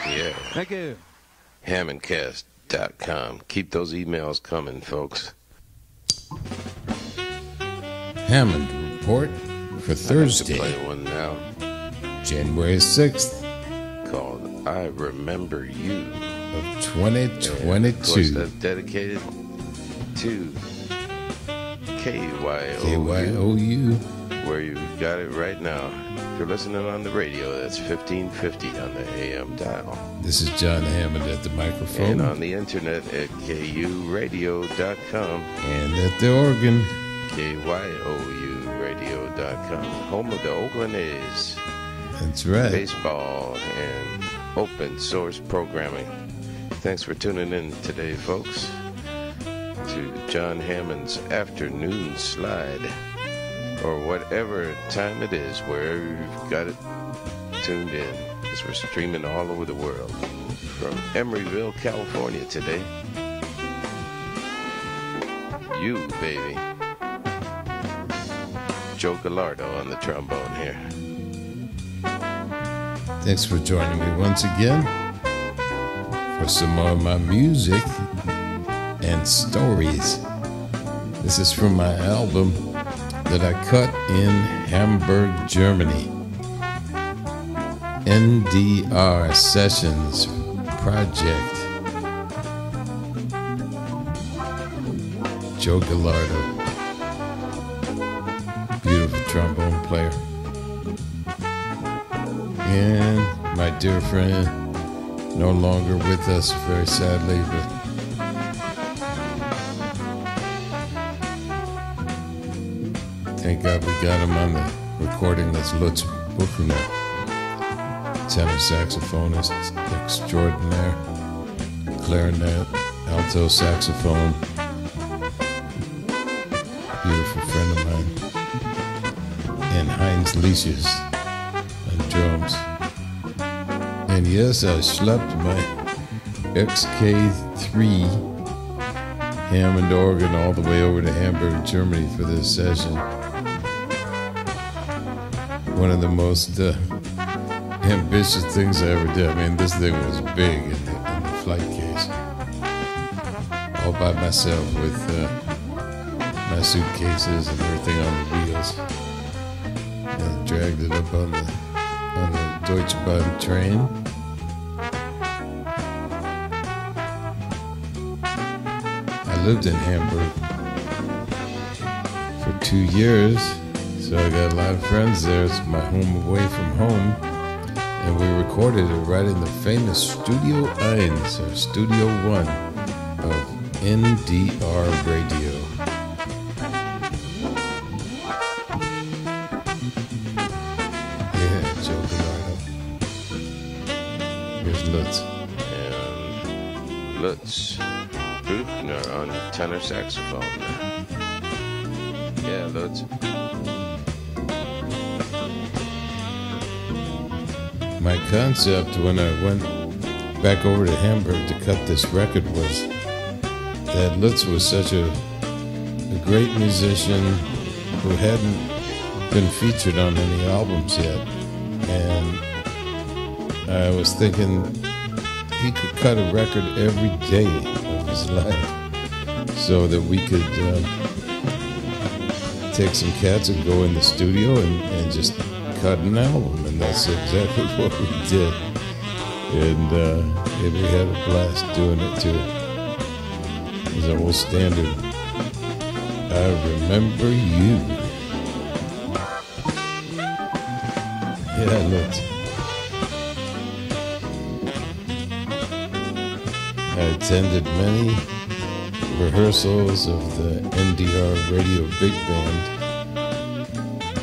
Yeah. Thank you. HammondCast.com. Keep those emails coming, folks. Hammond Report for Thursday, Play one now January 6th called I Remember You of 2022. Of course, that's dedicated to KYOU, where you got it right now. If you're listening on the radio, that's 1550 on the AM dial. This is Jon Hammond at the microphone. And on the internet at KURadio.com. And at the organ, KYOURadio.com. Home of the Oakland A's. That's right. Baseball and open source programming. Thanks for tuning in today, folks, to Jon Hammond's Afternoon Slide, or whatever time it is, wherever you've got it tuned in, because we're streaming all over the world. From Emeryville, California today. You, baby. Joe Gallardo on the trombone here. Thanks for joining me once again for some more of my music and stories. This is from my album that I cut in Hamburg, Germany. NDR Sessions Project. Joe Gallardo, beautiful trombone player. And my dear friend, no longer with us, very sadly, but thank God we got him on the recording. That's Lutz Buchner, tenor saxophonist extraordinaire, clarinet, alto saxophone, beautiful friend of mine, and Heinz Liesjes on drums. And yes, I schlepped my XK3 Hammond organ all the way over to Hamburg, Germany for this session. One of the most ambitious things I ever did. I mean, this thing was big in the flight case. All by myself with my suitcases and everything on the wheels. And dragged it up on the Deutsche Bahn train. I lived in Hamburg for 2 years, so I got a lot of friends there. It's my home away from home. And we recorded it right in the famous Studio 1, or Studio 1 of NDR Radio. Yeah, Joe Gallardo. Here's Lutz. And Lutz Buchner on tenor saxophone. Yeah, Lutz. My concept when I went back over to Hamburg to cut this record was that Lutz was such a great musician who hadn't been featured on any albums yet. And I was thinking he could cut a record every day of his life so that we could take some cats and go in the studio and just cut an album. And that's exactly what we did. And we had a blast doing it too. It was an old standard. I remember you. Yeah, Lutz. I attended many rehearsals of the NDR Radio Big Band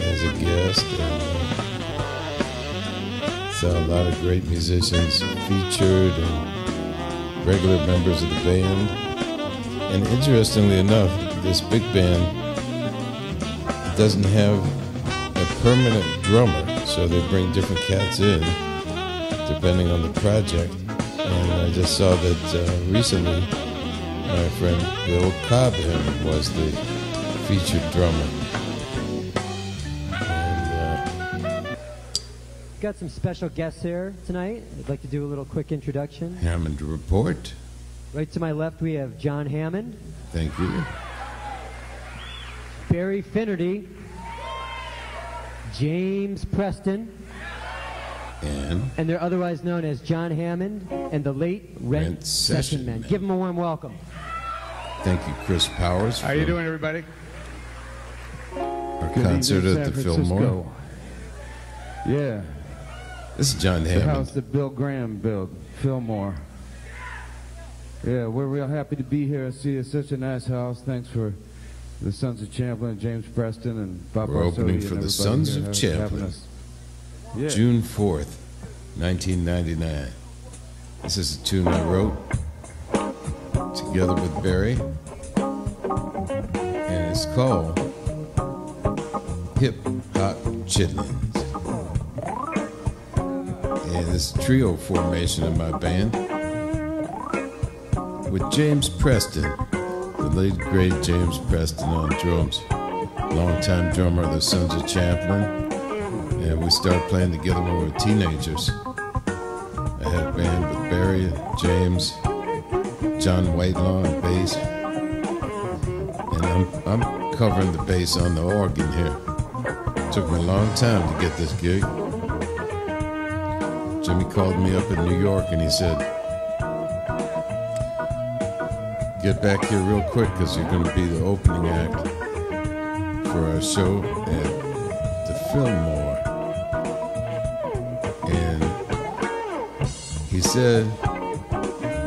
as a guest, and saw a lot of great musicians featured and regular members of the band. And interestingly enough, this big band doesn't have a permanent drummer, so they bring different cats in depending on the project. And I just saw that recently my friend Bill Cobham was the featured drummer. And got some special guests here tonight. I'd like to do a little quick introduction. Hammond Report. Right to my left, we have Jon Hammond. Thank you. Barry Finnerty. James Preston. And they're otherwise known as Jon Hammond and the late Rent Session Men. Give them a warm welcome. Thank you, Chris Powers. How you doing, everybody? Our concert at the Fillmore. Yeah. This is Jon The Hammond. house that Bill Graham built, Fillmore. Yeah, we're real happy to be here. See, it's such a nice house. Thanks for the Sons of Champlin, James Preston, and Bob We're opening for the Sons of Champlin. Yeah. June 4th, 1999. This is a tune I wrote together with Barry, and it's called Hip Hop Chitlins. And it's a trio formation in my band with James Preston, the late great James Preston on drums, longtime drummer of the Sons of Champlin. And we started playing together when we were teenagers. I had a band with Barry, James, John Whitelaw on bass. And I'm covering the bass on the organ here. Took me a long time to get this gig. Jimmy called me up in New York and he said, get back here real quick because you're going to be the opening act for our show at the Fillmore. He said,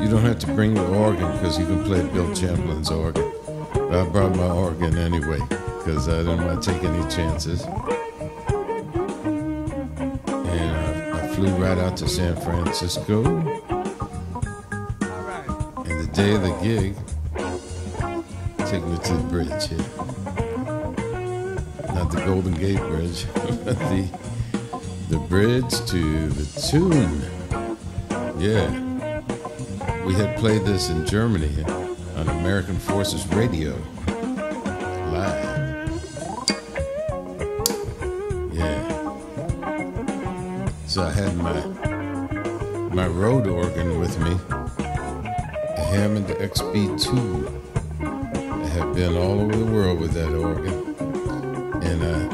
you don't have to bring the organ because you can play Bill Champlin's organ. But I brought my organ anyway because I didn't want to take any chances. And I flew right out to San Francisco. And the day of the gig, take me to the bridge here. Not the Golden Gate Bridge, but the bridge to the tune. Yeah, we had played this in Germany on American Forces Radio, live. Yeah. So I had my road organ with me, a Hammond XB2. I have been all over the world with that organ, and I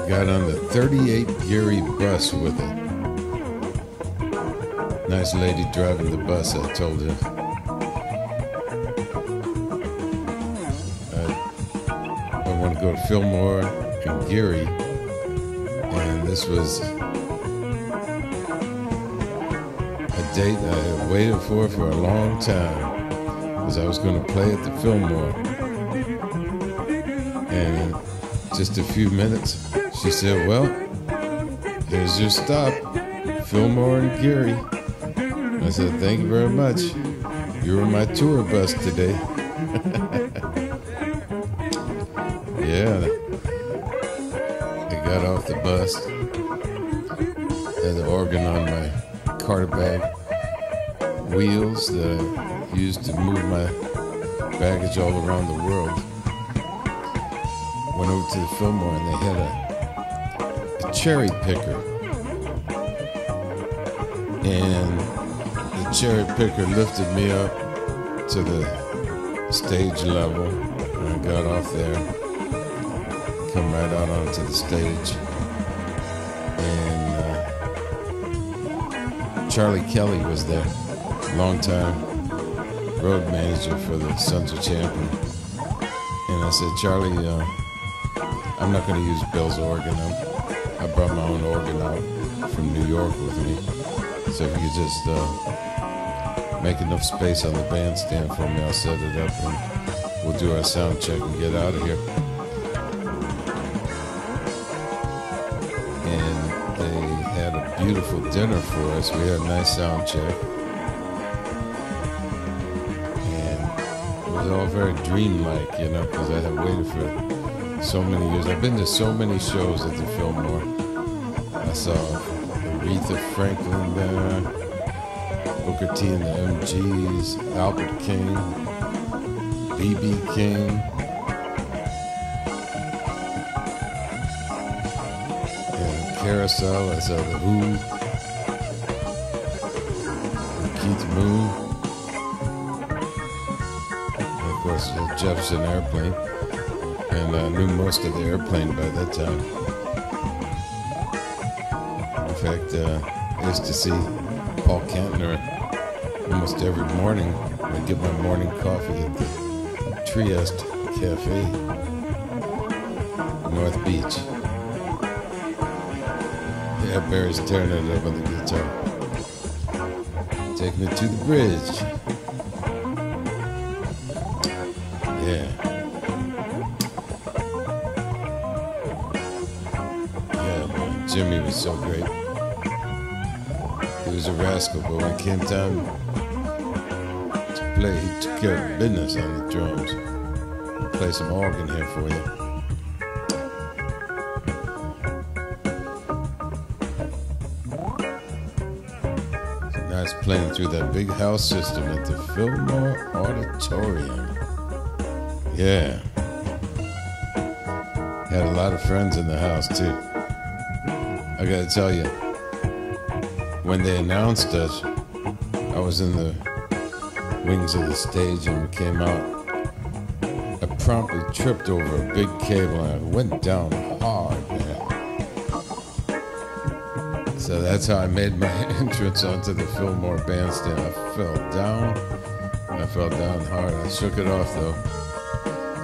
got on the 38 Geary bus with it. Nice lady driving the bus, I told her. I want to go to Fillmore and Geary. And this was a date I had waited for a long time. Because I was going to play at the Fillmore. And in just a few minutes, she said, well, here's your stop, Fillmore and Geary. I said, thank you very much. You were my tour bus today. Yeah. I got off the bus. Had the organ on my carter bag wheels that I used to move my baggage all around the world. Went over to the Fillmore and they had a cherry picker. And the cherry picker lifted me up to the stage level, and I got off there, come right out onto the stage, and Charlie Kelly was there, longtime road manager for the Sons of Champlin, and I said, Charlie, I'm not going to use Bill's organ. I brought my own organ out from New York with me. So if you could just make enough space on the bandstand for me, I'll set it up and we'll do our sound check and get out of here. And they had a beautiful dinner for us. We had a nice sound check. And it was all very dreamlike, you know, because I had waited for so many years. I've been to so many shows at the Fillmore. I saw Aretha Franklin there, Booker T and the MGs, Albert King, B.B. King, and Carousel. I saw the Who, Keith Moon, and of course the Jefferson Airplane. And I knew most of the Airplane by that time. In fact, I used to see Paul Kantner almost every morning. I get my morning coffee at the Trieste Cafe, North Beach. Yeah, Barry's tearing it up on the guitar. Taking it to the bridge. Yeah. Yeah, man. Jimmy was so great. He was a rascal, but when it came time to play, he took care of business on the drums. Play some organ here for you. So nice playing through that big house system at the Fillmore Auditorium. Yeah. Had a lot of friends in the house too. I gotta tell you, when they announced us, I was in the wings of the stage and we came out. I promptly tripped over a big cable and I went down hard, man. So that's how I made my entrance onto the Fillmore Bandstand. I fell down. I fell down hard. I shook it off though.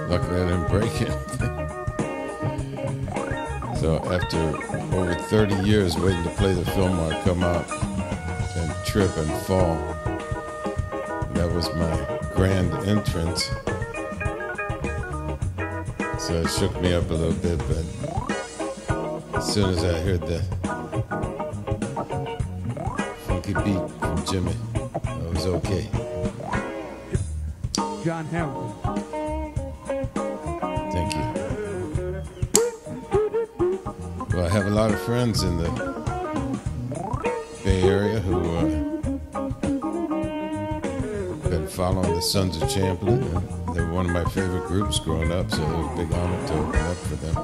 Luckily I didn't break it. So after over 30 years waiting to play the Fillmore, I come out and trip and fall. That was my grand entrance. So it shook me up a little bit, but as soon as I heard the funky beat from Jimmy, I was okay. Jon Hammond. Thank you. Well, I have a lot of friends in the Bay Area who been following the Sons of Champlin. They were one of my favorite groups growing up, so it was a big honor to open up for them.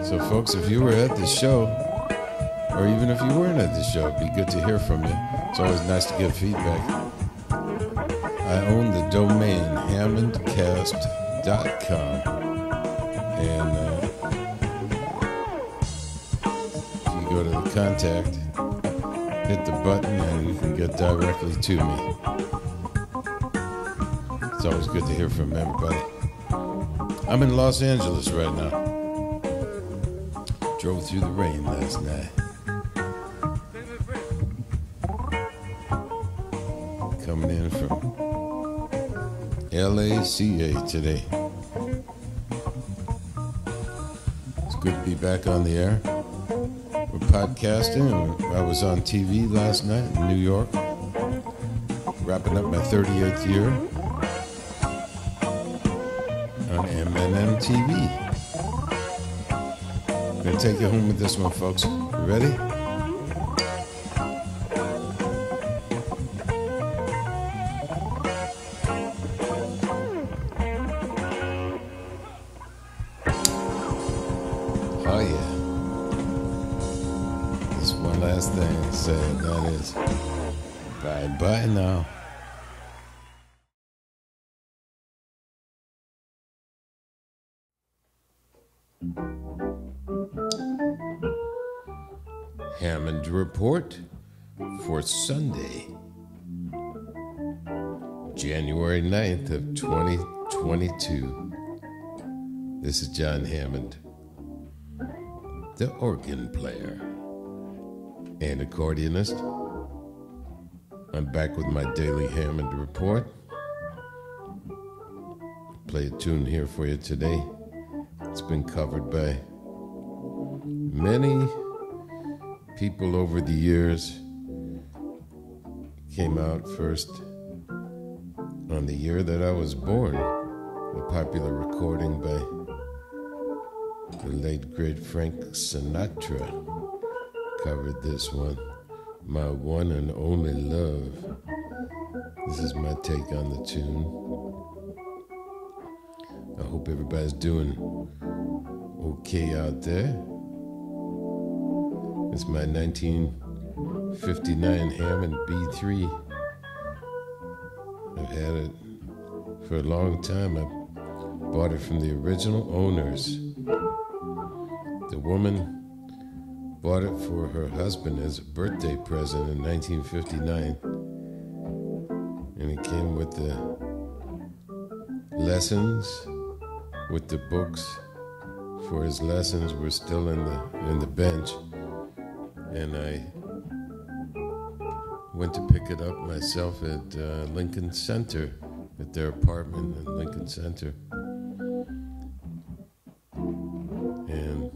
So folks, if you were at the show, or even if you weren't at the show, it'd be good to hear from you. It's always nice to get feedback. I own the domain hammondcast.com, and if you go to the contact, hit the button and you can get directly to me. It's always good to hear from everybody. I'm in Los Angeles right now. Drove through the rain last night. Coming in from LACA today. It's good to be back on the air. We're podcasting. I was on TV last night in New York, wrapping up my 38th year on M&M TV. I'm going to take you home with this one, folks. You ready? Oh, yeah. Just one last thing to say, and that is bye-bye now. Hammond Report for Sunday, January 9th of 2022. This is Jon Hammond, the organ player and accordionist. I'm back with my daily Hammond Report. Play a tune here for you today. It's been covered by many people over the years. Came out first on the year that I was born. A popular recording by the late great Frank Sinatra covered this one, My One and Only Love. This is my take on the tune. I hope everybody's doing okay out there. It's my 1959 Hammond B3. I've had it for a long time. I bought it from the original owners. The woman bought it for her husband as a birthday present in 1959. And it came with the lessons, with the books for his lessons were still in the bench. And I went to pick it up myself at Lincoln Center, at their apartment in Lincoln Center. And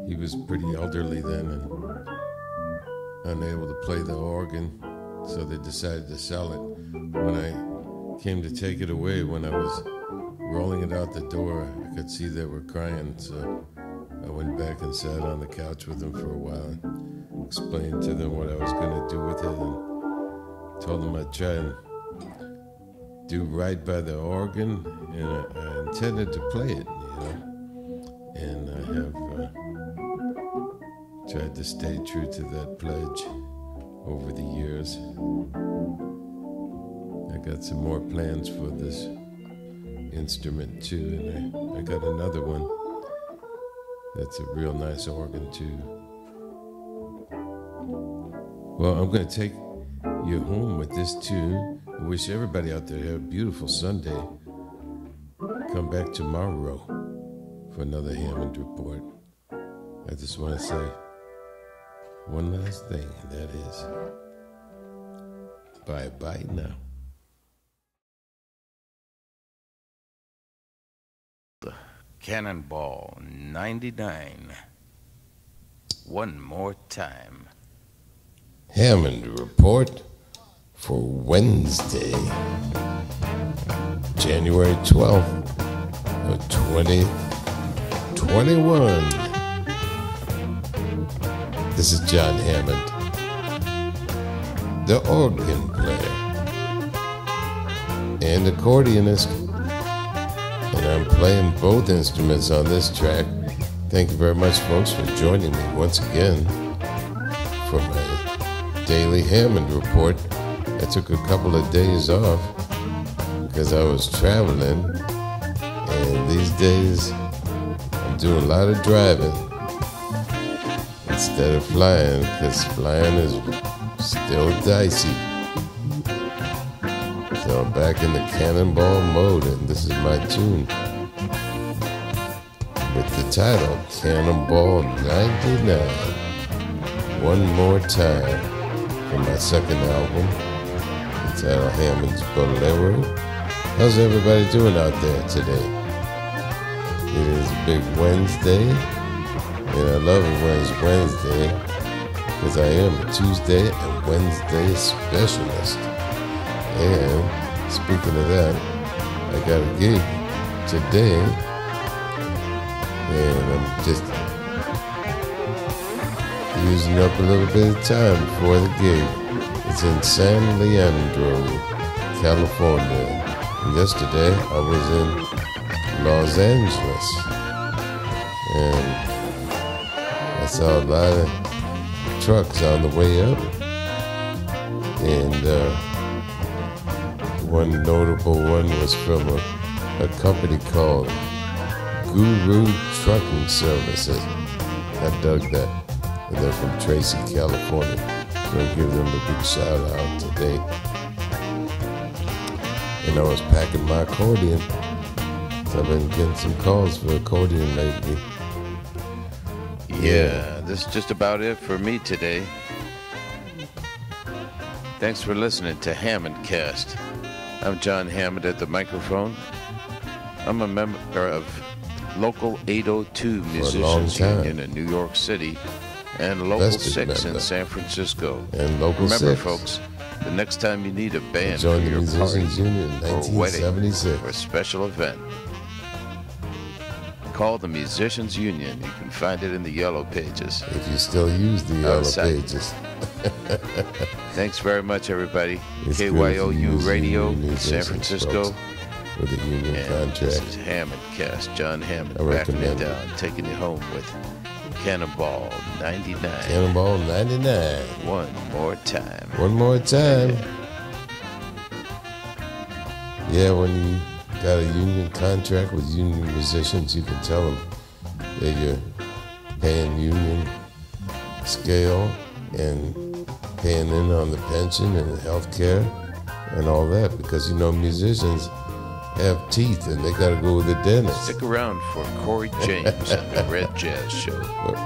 he was pretty elderly then and unable to play the organ, so they decided to sell it. When I came to take it away, when I was rolling it out the door, I could see they were crying, so I went back and sat on the couch with them for a while and explained to them what I was going to do with it, and told them I'd try and do right by the organ, and I intended to play it, and I have tried to stay true to that pledge over the years. I got some more plans for this instrument too, and I got another one that's a real nice organ too. Well, I'm going to take you home with this tune. I wish everybody out there had a beautiful Sunday. Come back tomorrow for another Hammond Report. I just want to say one last thing, and that is bye-bye now. Cannonball 99. One more time. Hammond Report for Wednesday, January 12th of 2021. This is Jon Hammond, the organ player and accordionist, and I'm playing both instruments on this track. Thank you very much, folks, for joining me once again for my daily Hammond Report. I took a couple of days off because I was traveling, and these days I'm doing a lot of driving instead of flying, because flying is still dicey. So I'm back in the cannonball mode, and this is my tune with the title Cannonball 99. One more time from my second album, entitled Hammond's Bolero. How's everybody doing out there today? It is a big Wednesday, and I love it when it's Wednesday, because I am a Tuesday and Wednesday specialist. And speaking of that, I got a gig today, and I'm just using up a little bit of time before the gig. It's in San Leandro, California. And yesterday I was in Los Angeles, and I saw a lot of trucks on the way up, and one notable one was from a company called Guru Trucking Services. I dug that. And they're from Tracy, California. So I'll give them a big shout out today. And I was packing my accordion. So I've been getting some calls for accordion lately. Yeah, this is just about it for me today. Thanks for listening to Hammond Cast. I'm Jon Hammond at the microphone. I'm a member of Local 802 Musicians Union in New York City and Local 6 in San Francisco. And Local Remember, 6. folks, the next time you need a band for joined the your party Musicians Union in or wedding 1976. or special event, call the Musicians Union. You can find it in the Yellow Pages. If you still use the Yellow Outside. Pages. Thanks very much, everybody. It's good KYOU if you use Radio union in San musicians, Francisco. folks, with a union And contract. this is Hammond Cast. Jon Hammond I backing it recommend it. down, taking you home with Cannonball 99. Cannonball 99. One more time. One more time. Yeah, when you got a union contract with union musicians, you can tell them that you're paying union scale and paying in on the pension and the health care and all that, because, you know, musicians have teeth and they got to go with the dentist. Stick around for Corey James on the Red Jazz Show.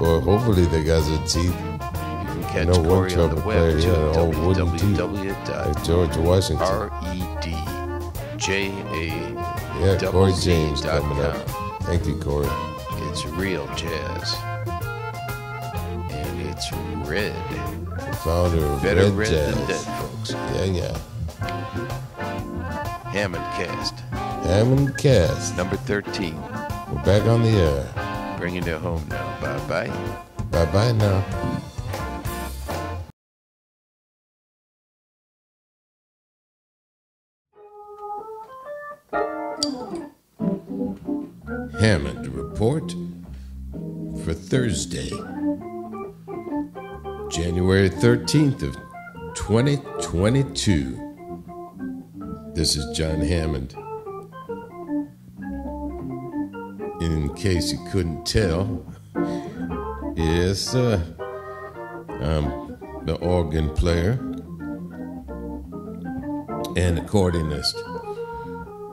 Or hopefully they got some teeth. You can catch one Corey on the trumpet web player, too, all wooden teeth, like George Washington. Corey James coming up. REDJAZ.com. Thank you, Corey. It's real jazz. And it's red. The founder of Better Red red Jazz. than dead, folks. Yeah. Hammond Cast. Hammond Cast. Number 13. We're back on the air. Bringing you home now. Bye-bye. Bye-bye now. Hammond Report for Thursday, January 13th of 2022. This is Jon Hammond. In case you couldn't tell, yes, I'm the organ player and accordionist.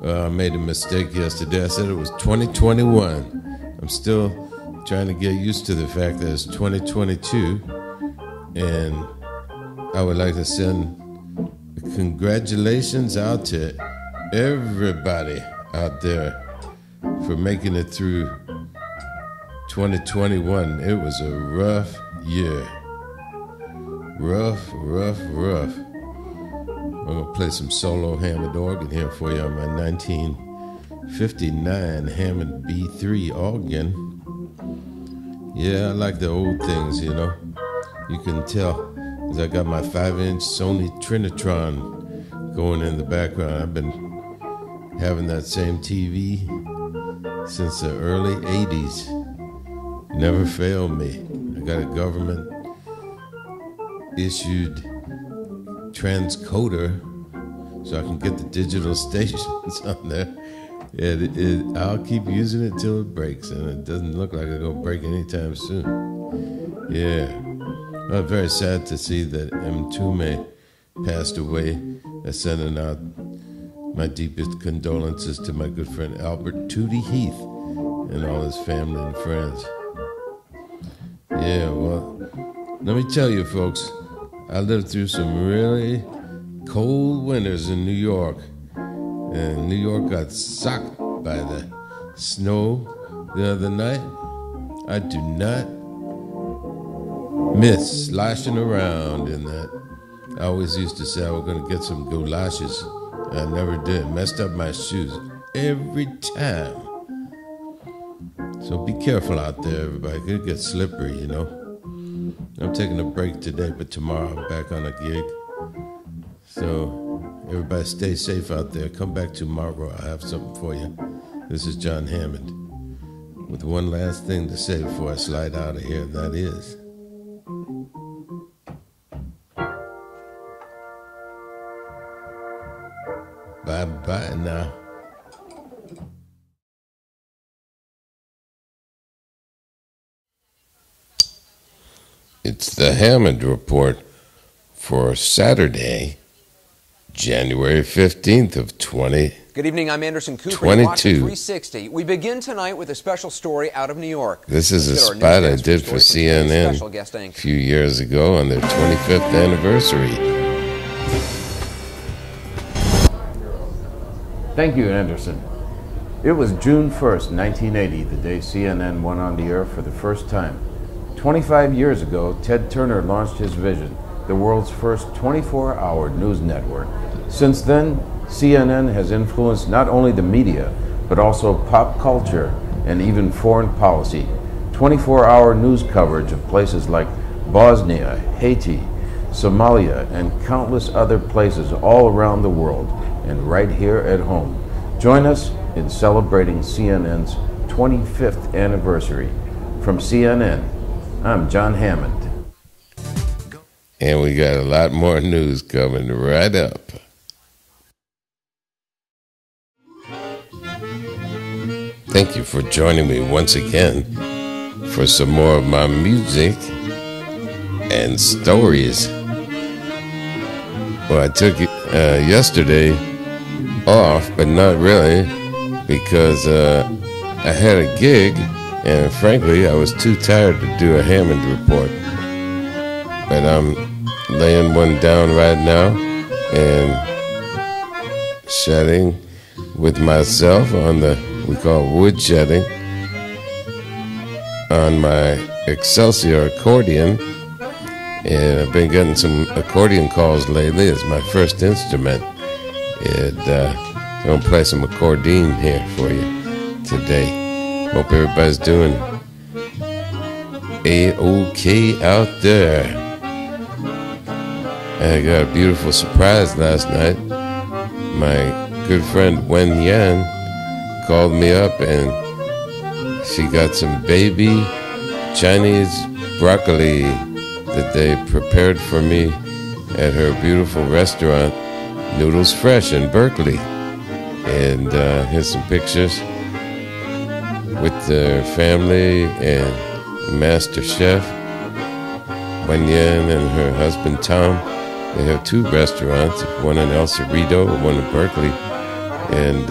I made a mistake yesterday. I said it was 2021. I'm still trying to get used to the fact that it's 2022. And I would like to send congratulations out to everybody out there for making it through 2021. It was a rough year. Rough. I'm going to play some solo Hammond organ here for you on my 1959 Hammond B3 organ. Yeah, I like the old things, you know. You can tell, because I got my 5-inch Sony Trinitron going in the background. I've been having that same TV since the early 80s. Never failed me. I got a government issued transcoder so I can get the digital stations on there. I'll keep using it till it breaks, and it doesn't look like it's going to break anytime soon. Yeah. I'm very sad to see that Mtume passed away. I'm sending out my deepest condolences to my good friend Albert Tootie Heath and all his family and friends. Yeah, well, let me tell you, folks, I lived through some really cold winters in New York. And New York got socked by the snow the other night. I do not miss sloshing around in that. I always used to say I was going to get some galoshes. I never did. Messed up my shoes every time. So be careful out there, everybody. It gets slippery, you know. I'm taking a break today, but tomorrow I'm back on a gig. So everybody stay safe out there. Come back tomorrow. I have something for you. This is Jon Hammond with one last thing to say before I slide out of here, and that is, bye-bye now. It's the Hammond Report for Saturday, January 15th of 2022. Good evening, I'm Anderson Cooper. You're watching 360. We begin tonight with a special story out of New York. This is a spot I did for CNN a few years ago on their 25th anniversary. Thank you, Anderson. It was June 1st, 1980, the day CNN went on the air for the first time. 25 years ago, Ted Turner launched his vision, the world's first 24-hour news network. Since then, CNN has influenced not only the media, but also pop culture and even foreign policy. 24-hour news coverage of places like Bosnia, Haiti, Somalia, and countless other places all around the world, and right here at home. Join us in celebrating CNN's 25th anniversary. From CNN, I'm Jon Hammond. And we got a lot more news coming right up. Thank you for joining me once again for some more of my music and stories. Well, I took yesterday off, but not really, because I had a gig, and frankly, I was too tired to do a Hammond Report. But I'm laying one down right now and shedding with myself on the, we call wood shedding, on my Excelsior accordion. And I've been getting some accordion calls lately. It's my first instrument. And I'm going to play some accordion here for you today. Hope everybody's doing A-OK out there. I got a beautiful surprise last night. My good friend Wen Yan called me up, and she got some baby Chinese broccoli that they prepared for me at her beautiful restaurant, Noodles Fresh in Berkeley. And here's some pictures with their family and Master Chef Wen Yan and her husband Tom. They have two restaurants, one in El Cerrito and one in Berkeley. And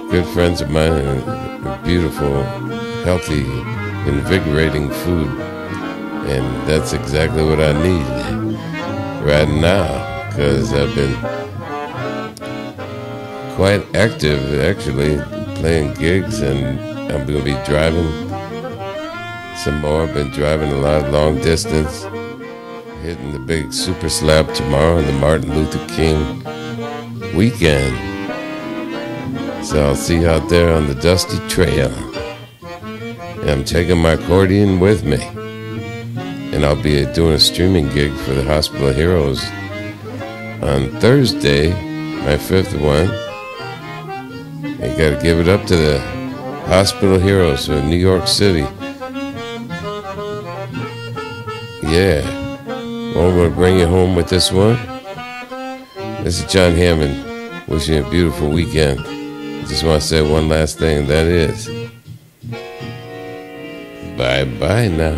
good friends of mine, and beautiful, healthy, invigorating food. And that's exactly what I need right now, because I've been quite active, actually, playing gigs, and I'm going to be driving some more. I've been driving a lot of long distance, hitting the big super slab tomorrow on the Martin Luther King weekend. So I'll see you out there on the dusty trail. And I'm taking my accordion with me. And I'll be doing a streaming gig for the Hospital Heroes on Thursday, my fifth one. You gotta give it up to the Hospital Heroes of New York City. Yeah. Well, I'm gonna bring you home with this one. This is Jon Hammond, wishing you a beautiful weekend. I just want to say one last thing, and that is, bye-bye now.